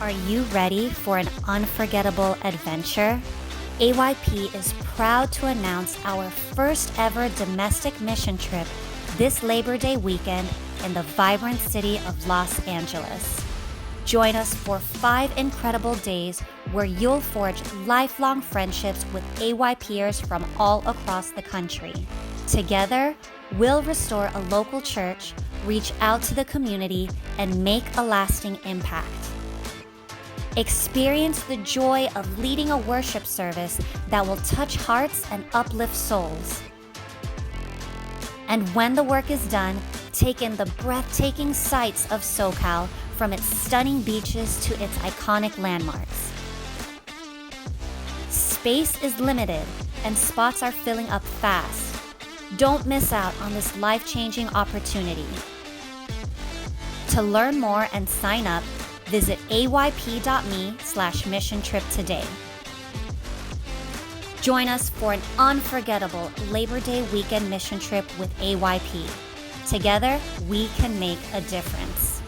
Are you ready for an unforgettable adventure? AYP is proud to announce our first ever domestic mission trip this Labor Day weekend in the vibrant city of Los Angeles. Join us for 5 incredible days where you'll forge lifelong friendships with AYPers from all across the country. Together, we'll restore a local church, reach out to the community, and make a lasting impact. Experience the joy of leading a worship service that will touch hearts and uplift souls. And when the work is done, take in the breathtaking sights of SoCal, from its stunning beaches to its iconic landmarks. Space is limited and spots are filling up fast. Don't miss out on this life-changing opportunity. To learn more and sign up, visit ayp.me/mission trip today. Join us for an unforgettable Labor Day weekend mission trip with AYP. Together, we can make a difference.